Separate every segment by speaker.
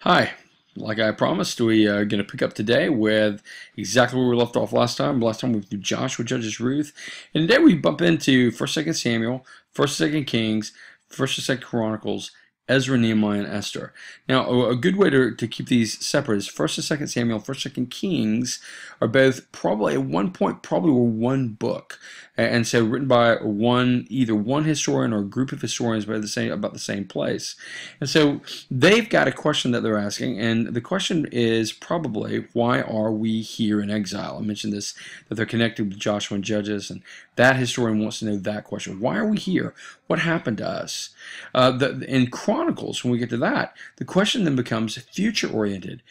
Speaker 1: Hi, like I promised, we are going to pick up today with exactly where we left off last time. Last time we went through Joshua, Judges, Ruth, and today we bump into 1st, 2nd Samuel, 1st, 2nd Kings, 1st and 2nd Chronicles, Ezra, Nehemiah, and Esther. Now, a good way to keep these separate is 1st and 2nd Samuel, 1st, 2nd Kings are both probably at one point probably were one book, and so written by either one historian or a group of historians about the same place. And so they've got a question that they're asking, and the question is probably, why are we here in exile? I mentioned this, that they're connected with Joshua and Judges, and that historian wants to know that question. Why are we here? What happened to us? In Chronicles, when we get to that, the question then becomes future-oriented.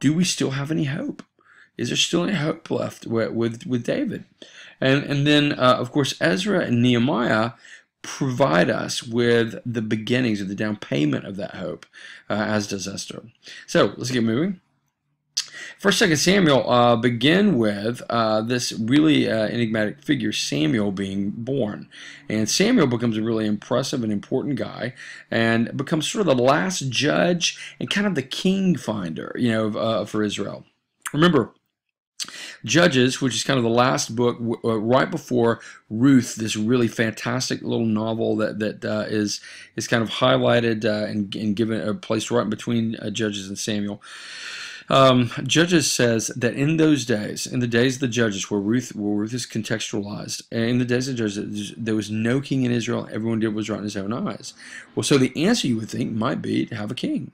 Speaker 1: Do we still have any hope? Is there still any hope left with David? And then, of course, Ezra and Nehemiah provide us with the beginnings of the down payment of that hope, as does Esther. So let's get moving. 1st, 2nd Samuel begin with this really enigmatic figure, Samuel, being born. And Samuel becomes a really impressive and important guy and becomes sort of the last judge and kind of the king finder, for Israel. Remember, Judges, which is kind of the last book right before Ruth, this really fantastic little novel that is kind of highlighted and given a place right between Judges and Samuel. Judges says that in those days, in the days of the Judges, where Ruth is contextualized, in the days of Judges, there was no king in Israel. Everyone did what was right in his own eyes. Well, so the answer, you would think, might be to have a king.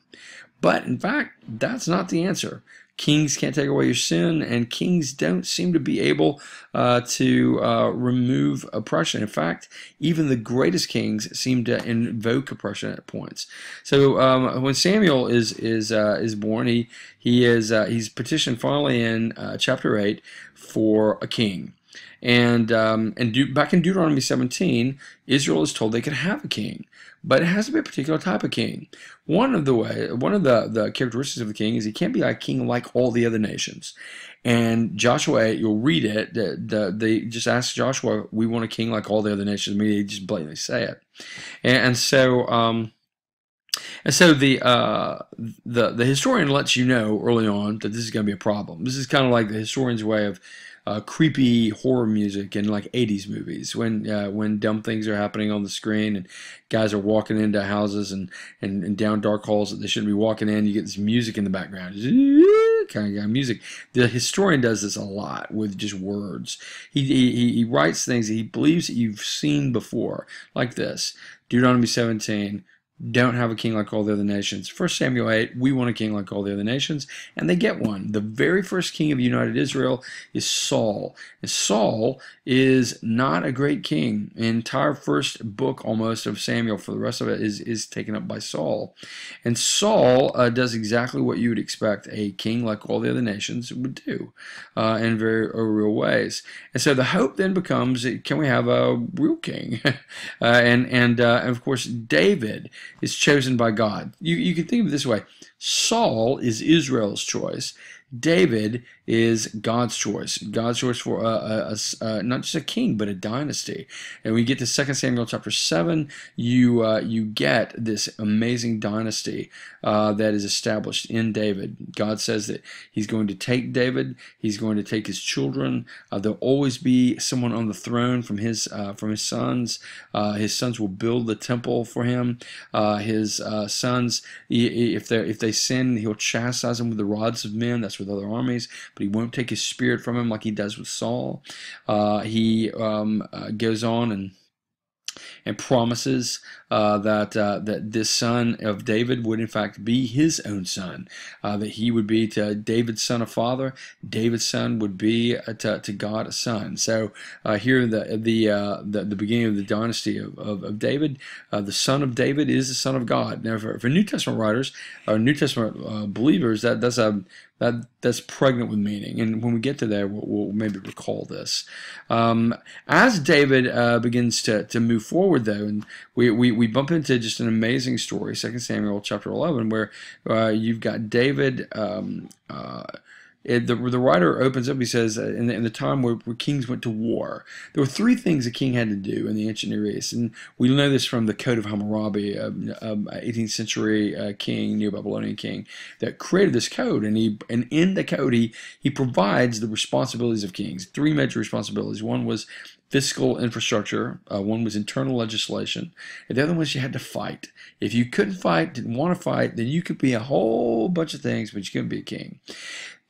Speaker 1: But in fact, that's not the answer. Kings can't take away your sin, and kings don't seem to be able to remove oppression. In fact, even the greatest kings seem to invoke oppression at points. So when Samuel is born, he's petitioned finally in chapter 8 for a king. And back in Deuteronomy 17, Israel is told they can have a king, but it has to be a particular type of king. One of the characteristics of the king is he can't be a king like all the other nations. And Joshua 8, you'll read it. They just ask Joshua, "We want a king like all the other nations." I mean, they just blatantly say it. And so the historian lets you know early on that this is going to be a problem. This is kind of like the historian's way of creepy horror music in like 80s movies when dumb things are happening on the screen and guys are walking into houses and down dark halls that they shouldn't be walking in. You get this music in the background, kind of music. The historian does this a lot with just words. He writes things that he believes that you've seen before, like this: Deuteronomy 17. Don't have a king like all the other nations. 1 Samuel 8, we want a king like all the other nations, and they get one. The very first king of united Israel is Saul. And Saul is not a great king. The entire first book almost of Samuel, for the rest of it, is taken up by Saul. And Saul does exactly what you would expect a king like all the other nations would do in very real ways. And so the hope then becomes, can we have a real king? And of course, David is chosen by God. You can think of it this way: Saul is Israel's choice. David is God's choice. God's choice for not just a king, but a dynasty. And when you get to 2 Samuel chapter 7, you get this amazing dynasty that is established in David. God says that he's going to take David, he's going to take his children. There'll always be someone on the throne from his sons. His sons will build the temple for him. His sons, if they sin, he'll chastise them with the rods of men. That's with other armies, but he won't take his spirit from him like he does with Saul. He goes on and promises that this son of David would in fact be his own son, that he would be to David's son a father, David's son would be to God a son. So here the beginning of the dynasty of David, the son of David is the son of God. Now for New Testament writers or New Testament believers, that's pregnant with meaning, and when we get to there, we'll maybe recall this. As David begins to move forward, though, and we bump into just an amazing story, 2 Samuel chapter 11, where you've got David The writer opens up, he says, in the time where kings went to war, there were three things a king had to do in the ancient Near East. And we know this from the Code of Hammurabi, 18th century king, Neo-Babylonian king, that created this code. And in the code, he provides the responsibilities of kings, three major responsibilities. One was fiscal infrastructure, one was internal legislation, and the other was you had to fight. If you couldn't fight, didn't want to fight, then you could be a whole bunch of things, but you couldn't be a king.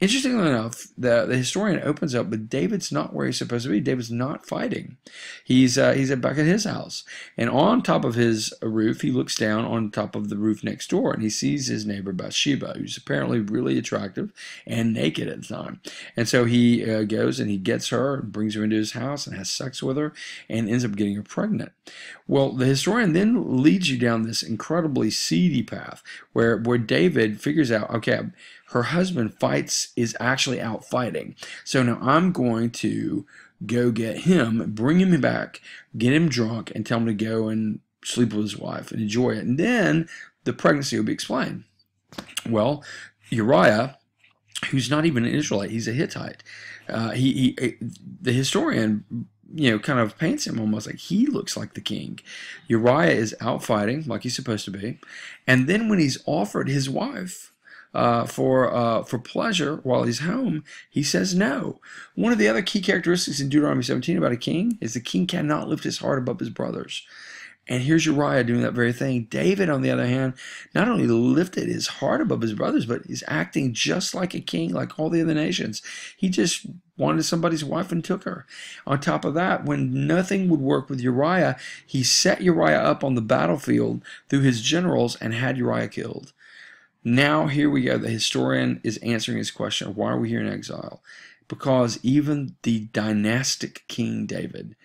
Speaker 1: Interestingly enough, the historian opens up, but David's not where he's supposed to be. David's not fighting. He's back at his house, and on top of his roof, he looks down on top of the roof next door, and he sees his neighbor Bathsheba, who's apparently really attractive and naked at the time. And so he goes and he gets her, and brings her into his house, and has sex with her, and ends up getting her pregnant. Well, the historian then leads you down this incredibly seedy path, where David figures out, okay, her husband is actually out fighting. So now I'm going to go get him, bring him back, get him drunk, and tell him to go and sleep with his wife and enjoy it. And then the pregnancy will be explained. Well, Uriah, who's not even an Israelite, he's a Hittite. The historian, kind of paints him almost like he looks like the king. Uriah is out fighting like he's supposed to be. And then when he's offered his wife, for pleasure while he's home, he says no. One of the other key characteristics in Deuteronomy 17 about a king is the king cannot lift his heart above his brothers. And here's Uriah doing that very thing. David, on the other hand, not only lifted his heart above his brothers, but is acting just like a king, like all the other nations. He just wanted somebody's wife and took her. On top of that, when nothing would work with Uriah, he set Uriah up on the battlefield through his generals and had Uriah killed. Now, here we go. The historian is answering his question, why are we here in exile? Because even the dynastic King David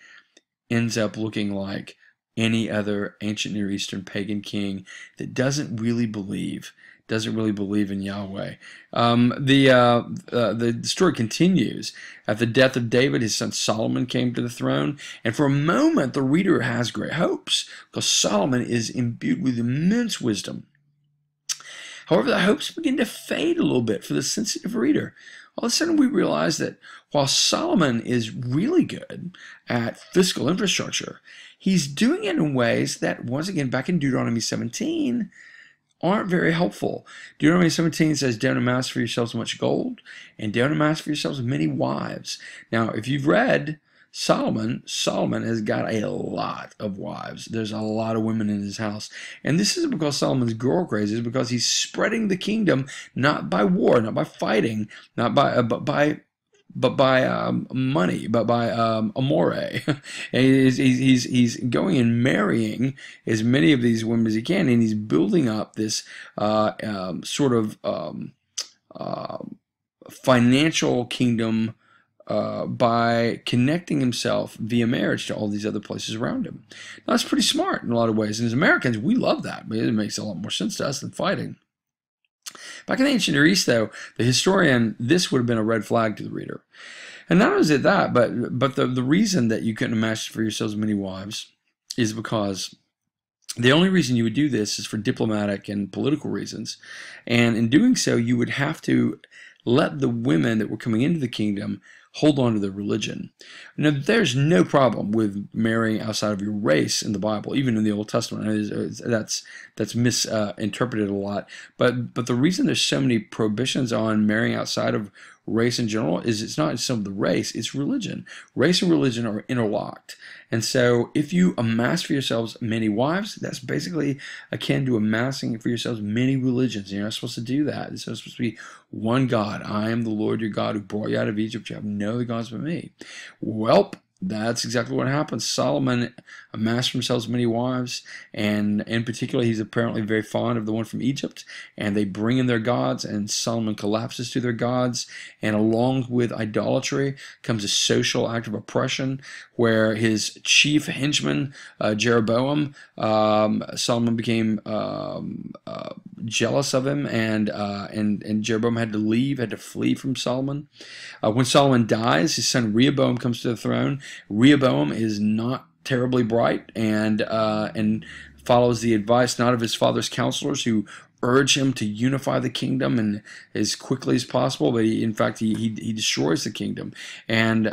Speaker 1: ends up looking like any other ancient Near Eastern pagan king that doesn't really believe in Yahweh. The story continues. At the death of David, his son Solomon came to the throne, and for a moment the reader has great hopes because Solomon is imbued with immense wisdom. However, the hopes begin to fade a little bit for the sensitive reader. All of a sudden we realize that while Solomon is really good at fiscal infrastructure, he's doing it in ways that, once again, back in Deuteronomy 17, aren't very helpful. Deuteronomy 17 says, don't amass for yourselves much gold, and don't amass for yourselves many wives. Now, if you've read Solomon has got a lot of wives. There's a lot of women in his house. And this isn't because Solomon's girl crazy, it's because he's spreading the kingdom not by war, not by fighting, not by but by money, but by amore. And he's going and marrying as many of these women as he can, and he's building up this sort of financial kingdom by connecting himself via marriage to all these other places around him. Now, that's pretty smart in a lot of ways. And as Americans, we love that. It makes a lot more sense to us than fighting. Back in the ancient Near East, though, the historian, this would have been a red flag to the reader. And not only is it that, but the reason that you couldn't amass for yourselves many wives is because the only reason you would do this is for diplomatic and political reasons. And in doing so, you would have to let the women that were coming into the kingdom hold on to their religion. Now, there's no problem with marrying outside of your race in the Bible, even in the Old Testament. That's misinterpreted a lot. But the reason there's so many prohibitions on marrying outside of race in general is it's not some of the race, it's religion. Race and religion are interlocked. And so if you amass for yourselves many wives, that's basically akin to amassing for yourselves many religions. You're not supposed to do that. It's supposed to be one God. I am the Lord your God who brought you out of Egypt. You have no other gods but me. Welp. That's exactly what happens. Solomon amassed for himself many wives, and in particular, he's apparently very fond of the one from Egypt, and they bring in their gods, and Solomon collapses to their gods, and along with idolatry comes a social act of oppression, where his chief henchman, Jeroboam, Solomon became jealous of him, and Jeroboam had to leave, had to flee from Solomon. When Solomon dies, his son Rehoboam comes to the throne. Rehoboam is not terribly bright and follows the advice not of his father's counselors, who urge him to unify the kingdom and as quickly as possible, but in fact he destroys the kingdom and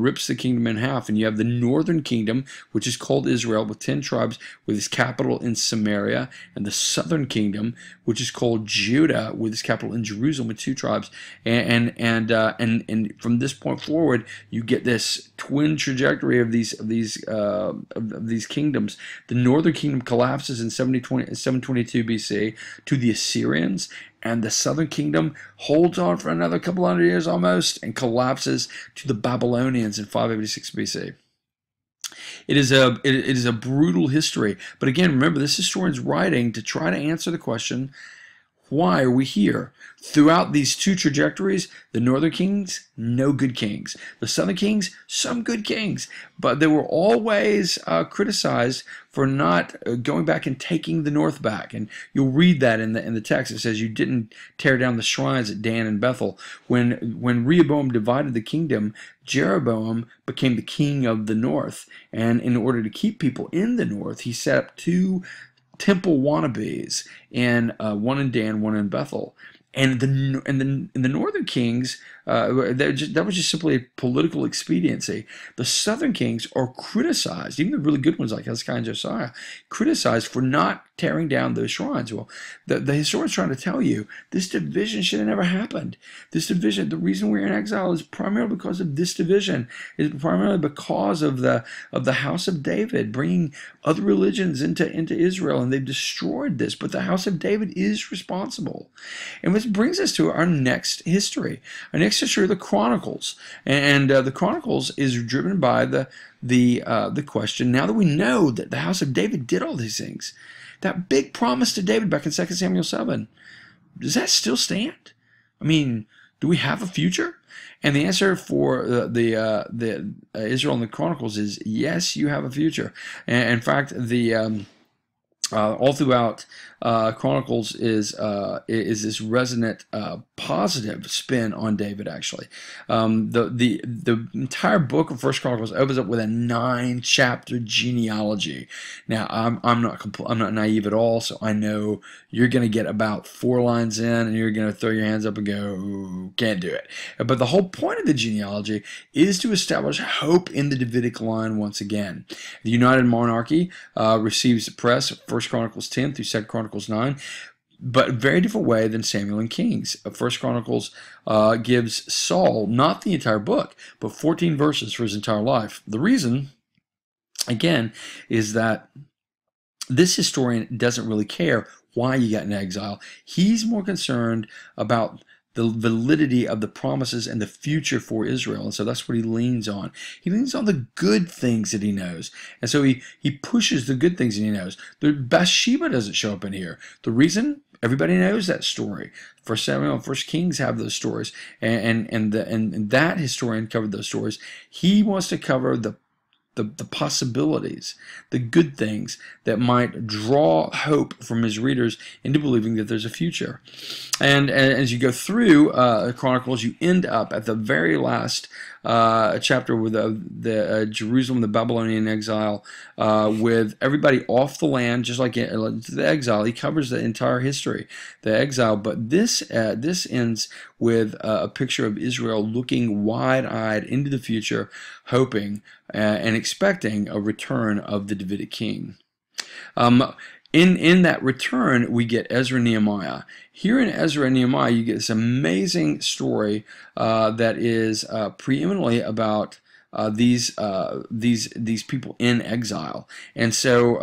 Speaker 1: rips the kingdom in half. And you have the northern kingdom, which is called Israel, with 10 tribes, with its capital in Samaria, and the southern kingdom, which is called Judah, with its capital in Jerusalem, with 2 tribes. And from this point forward, you get this twin trajectory of these kingdoms. The northern kingdom collapses in 722 BC to the Assyrians, and the southern kingdom holds on for another couple hundred years almost and collapses to the Babylonians in 586 BC. It is a brutal history, but again, remember, this historian's writing to try to answer the question, why are we here? Throughout these 2 trajectories, the northern kings, no good kings. The southern kings, some good kings. But they were always criticized for not going back and taking the north back. And you'll read that in the text. It says you didn't tear down the shrines at Dan and Bethel. When Rehoboam divided the kingdom, Jeroboam became the king of the north. And in order to keep people in the north, he set up 2 temple wannabes, and one in Dan, one in Bethel. And the northern kings, that was just simply a political expediency. The southern kings are criticized, even the really good ones like Hezekiah and Josiah, criticized for not tearing down those shrines. Well, the historian's trying to tell you this division should have never happened. This division, the reason we're in exile is primarily because of this division. It's primarily because of the house of David bringing other religions into Israel, and they've destroyed this. But the house of David is responsible. And this brings us to our next history. Our next history are the Chronicles, and the Chronicles is driven by the question. Now that we know that the house of David did all these things, that big promise to David back in 2 Samuel 7, does that still stand? I mean, do we have a future? And the answer for the Israel and the Chronicles is yes, you have a future. And in fact, all throughout Chronicles is this resonant positive spin on David. Actually, the entire book of First Chronicles opens up with a 9-chapter genealogy. Now I'm not naive at all, so I know you're going to get about 4 lines in, and you're going to throw your hands up and go, can't do it. But the whole point of the genealogy is to establish hope in the Davidic line once again. The United Monarchy receives press. First Chronicles 10 through 2 Chronicles 9, but a very different way than Samuel and Kings. First Chronicles gives Saul not the entire book, but 14 verses for his entire life. The reason, again, is that this historian doesn't really care why you got in exile. He's more concerned about the validity of the promises and the future for Israel. And so that's what he leans on. He leans on the good things that he knows. And so he pushes the good things that he knows. The Bathsheba doesn't show up in here. The reason? Everybody knows that story. First Samuel and First Kings have those stories. And that historian covered those stories. He wants to cover the possibilities, the good things that might draw hope from his readers into believing that there's a future. And as you go through Chronicles, you end up at the very last chapter with the Jerusalem, the Babylonian exile, with everybody off the land, just like the exile. He covers the entire history, the exile. But this ends with a picture of Israel looking wide-eyed into the future, hoping and expecting a return of the Davidic king. In that return, we get Ezra and Nehemiah. Here in Ezra and Nehemiah, you get this amazing story that is preeminently about these people in exile. And so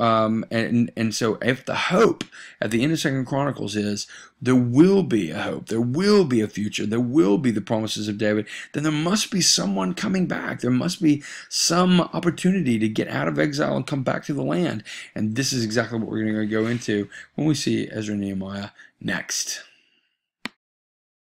Speaker 1: and so if the hope at the end of 2 Chronicles is there will be a hope, there will be a future, there will be the promises of David, then there must be someone coming back. There must be some opportunity to get out of exile and come back to the land. And this is exactly what we're going to go into when we see Ezra and Nehemiah next.